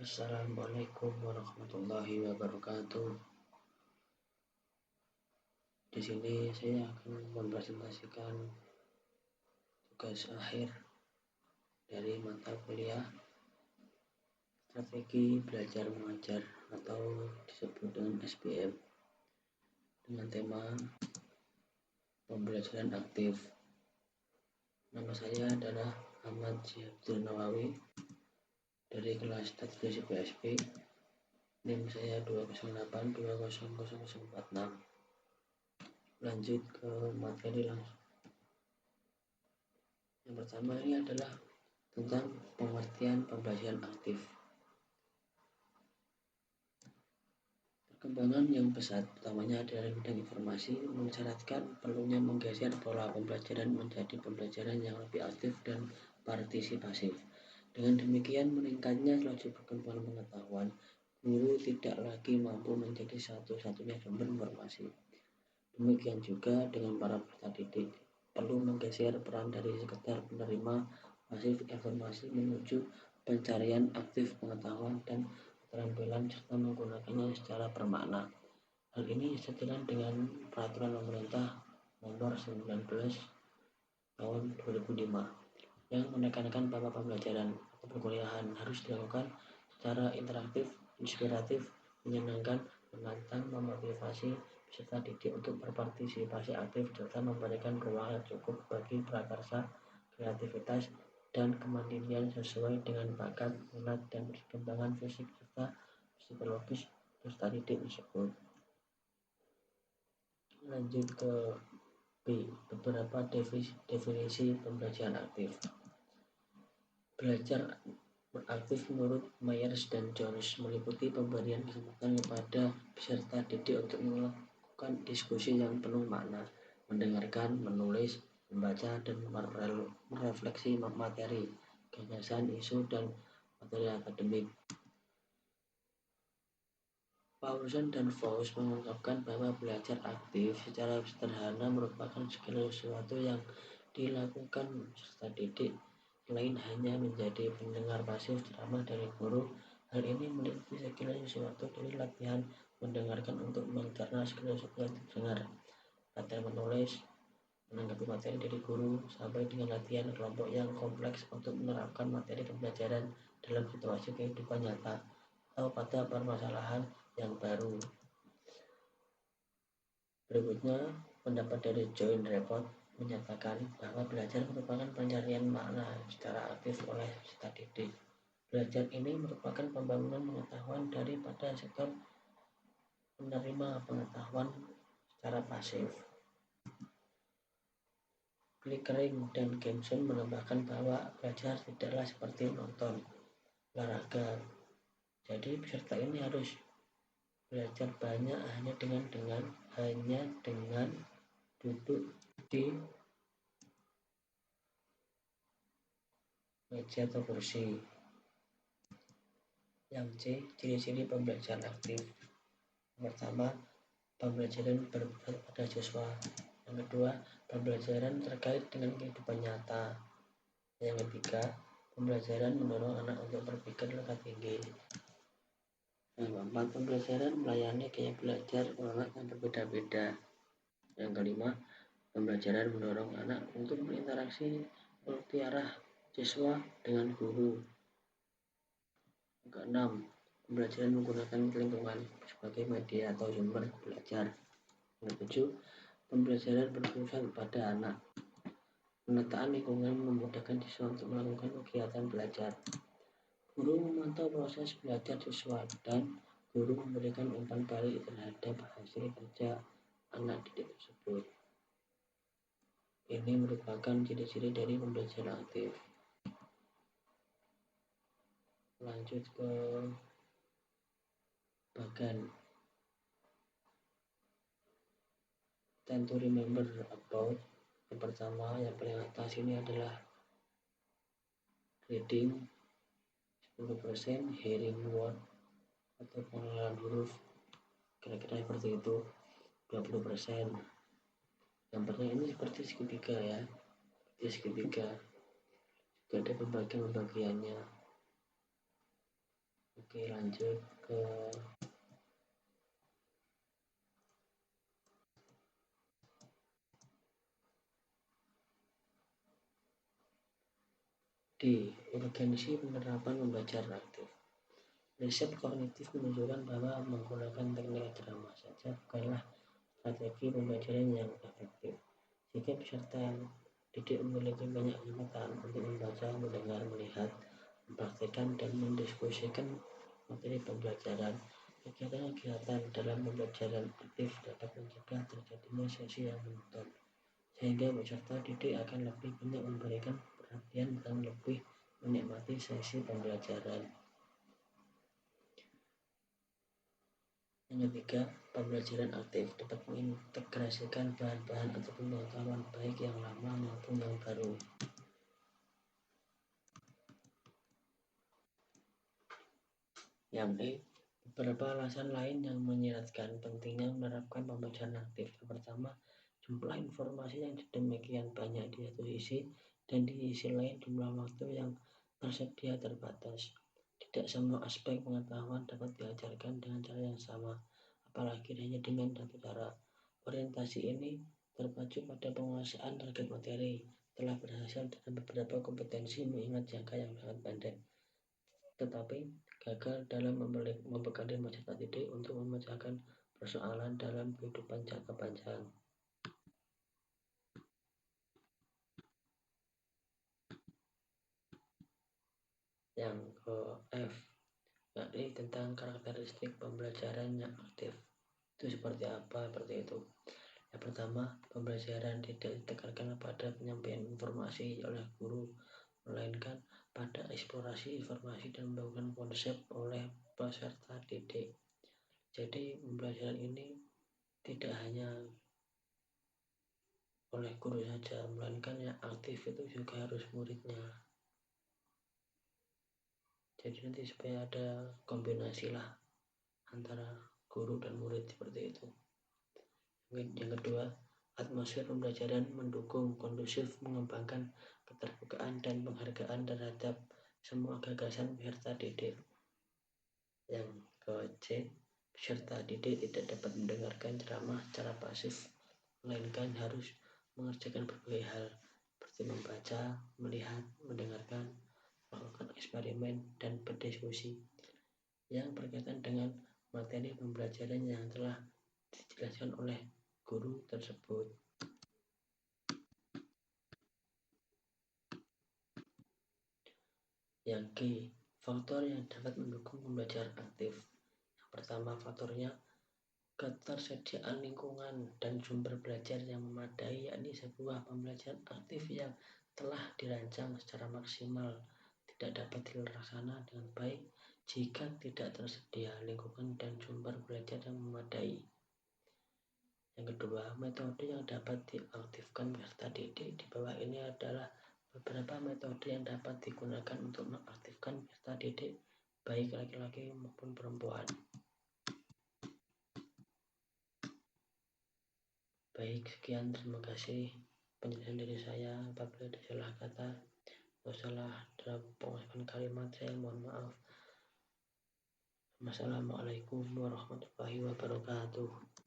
Assalamualaikum warahmatullahi wabarakatuh. Di sini saya akan mempresentasikan tugas akhir dari mata kuliah Strategi Belajar Mengajar atau disebut dengan SBM dengan tema pembelajaran aktif. Nama saya adalah Ahmad Syabdul Nawawi dari kelas strategi PSP. NIM saya 208200046. Lanjut ke materi langsung. Yang pertama ini adalah tentang pengertian pembelajaran aktif. Perkembangan yang pesat, utamanya adalah bidang informasi, mensyaratkan perlunya menggeser pola pembelajaran menjadi pembelajaran yang lebih aktif dan partisipasif. Dengan demikian, meningkatnya laju perkembangan pengetahuan, guru tidak lagi mampu menjadi satu-satunya sumber informasi. Demikian juga dengan para peserta didik, perlu menggeser peran dari sekedar penerima pasif informasi menuju pencarian aktif pengetahuan dan keterampilan serta menggunakannya secara bermakna. Hal ini sejalan dengan peraturan pemerintah nomor 19 tahun 2005 yang menekankan bahwa pembelajaran atau perkuliahan harus dilakukan secara interaktif, inspiratif, menyenangkan, menantang, memotivasi peserta didik untuk berpartisipasi aktif serta memberikan ruang yang cukup bagi prakarsa, kreativitas, dan kemandirian sesuai dengan bakat, minat, dan perkembangan fisik serta psikologis peserta didik tersebut. Lanjut ke B. Beberapa definisi pembelajaran aktif. Belajar aktif menurut Myers dan Jones meliputi pemberian kesempatan kepada peserta didik untuk melakukan diskusi yang penuh makna, mendengarkan, menulis, membaca, dan merefleksi materi, gagasan, isu, dan materi akademik. Paulson dan Faust mengungkapkan bahwa belajar aktif secara sederhana merupakan segala sesuatu yang dilakukan peserta didik selain hanya menjadi pendengar pasif ceramah dari guru. Hal ini meliputi segala sesuatu dari latihan mendengarkan untuk mencerna segala sesuatu yang didengar, latihan menulis, menanggapi materi dari guru, sampai dengan latihan kelompok yang kompleks untuk menerapkan materi pembelajaran dalam situasi kehidupan nyata atau pada permasalahan yang baru. Berikutnya, pendapat dari Joint Report menyatakan bahwa belajar merupakan pencarian makna secara aktif oleh peserta didik. Belajar ini merupakan pembangunan pengetahuan daripada sektor penerima pengetahuan secara pasif. Pickering dan Gibson menambahkan bahwa belajar tidaklah seperti menonton olahraga. Jadi peserta ini harus belajar banyak hanya dengan duduk di meja atau kursi. Yang C, ciri-ciri pembelajaran aktif. Yang pertama, pembelajaran berpusat pada siswa. Yang kedua, pembelajaran terkait dengan kehidupan nyata. Yang ketiga, pembelajaran mendorong anak untuk berpikir lebih tinggi. Yang keempat, pembelajaran melayani gaya belajar anak yang berbeda-beda. Yang kelima, pembelajaran mendorong anak untuk berinteraksi multiarah siswa dengan guru. Yang keenam, pembelajaran menggunakan lingkungan sebagai media atau sumber belajar. Yang ketujuh, pembelajaran berpusat pada anak. Penataan lingkungan memudahkan siswa untuk melakukan kegiatan belajar. Guru memantau proses belajar siswa dan guru memberikan umpan balik terhadap hasil kerja anak didik tersebut. Ini merupakan ciri-ciri dari pembelajaran aktif. Lanjut ke bagan. Tend to remember about. Yang pertama, yang paling atas ini adalah reading 10%, hearing word atau pengenalan huruf kira-kira seperti itu 20%. Gambarnya ini seperti segitiga ya, seperti segitiga, juga ada pembagian-pembagiannya. Oke, lanjut ke D. Urgensi penerapan pembelajaran aktif. Riset kognitif menunjukkan bahwa menggunakan teknik drama saja bukanlah strategi pembelajaran yang efektif. Jika peserta didik memiliki banyak kesempatan untuk membaca, mendengar, melihat, mempraktikkan, dan mendiskusikan materi pembelajaran, kegiatan-kegiatan dalam pembelajaran aktif dapat mencegah terjadinya sesi yang monoton, sehingga peserta didik akan lebih banyak memberikan perhatian dan lebih menikmati sesi pembelajaran. Yang ketiga, pembelajaran aktif dapat mengintegrasikan bahan-bahan atau pengetahuan baik yang lama maupun yang baru. Yang E, beberapa alasan lain yang menyeratkan pentingnya menerapkan pembelajaran aktif. Yang pertama, jumlah informasi yang sedemikian banyak di satu sisi, dan di sisi lain jumlah waktu yang tersedia terbatas. Tidak semua aspek pengetahuan dapat diajarkan dengan cara yang sama, apalagi hanya dengan satu cara. Orientasi ini terpacu pada penguasaan target materi, telah berhasil dalam beberapa kompetensi mengingat jangka yang sangat pendek, tetapi gagal dalam membekali peserta didik untuk memecahkan persoalan dalam kehidupan jangka panjang. Yang ke F, yakni tentang karakteristik pembelajaran yang aktif. Itu seperti apa? Seperti itu. Yang pertama, pembelajaran tidak ditekankan pada penyampaian informasi oleh guru, melainkan pada eksplorasi informasi dan membangun konsep oleh peserta didik. Jadi pembelajaran ini tidak hanya oleh guru saja, melainkan yang aktif itu juga harus muridnya. Jadi nanti supaya ada kombinasi lah antara guru dan murid seperti itu. Yang kedua, atmosfer pembelajaran mendukung kondusif mengembangkan keterbukaan dan penghargaan terhadap semua gagasan peserta didik. Yang ke C, peserta didik tidak dapat mendengarkan ceramah secara pasif, melainkan harus mengerjakan berbagai hal seperti membaca, melihat, mendengarkan, melakukan eksperimen, dan berdiskusi yang berkaitan dengan materi pembelajaran yang telah dijelaskan oleh guru tersebut. Yang G, faktor yang dapat mendukung pembelajaran aktif. Yang pertama, faktornya ketersediaan lingkungan dan sumber belajar yang memadai, yakni sebuah pembelajaran aktif yang telah dirancang secara maksimal tidak dapat dilaksanakan dengan baik jika tidak tersedia lingkungan dan sumber belajar yang memadai. Yang kedua, metode yang dapat diaktifkan peserta didik. Di bawah ini adalah beberapa metode yang dapat digunakan untuk mengaktifkan peserta didik, baik laki-laki maupun perempuan. Baik, sekian, terima kasih penjelasan dari saya. Apabila ada salah kata atau salah dalam pengucapan kalimat, saya mohon maaf. Wassalamualaikum warahmatullahi wabarakatuh.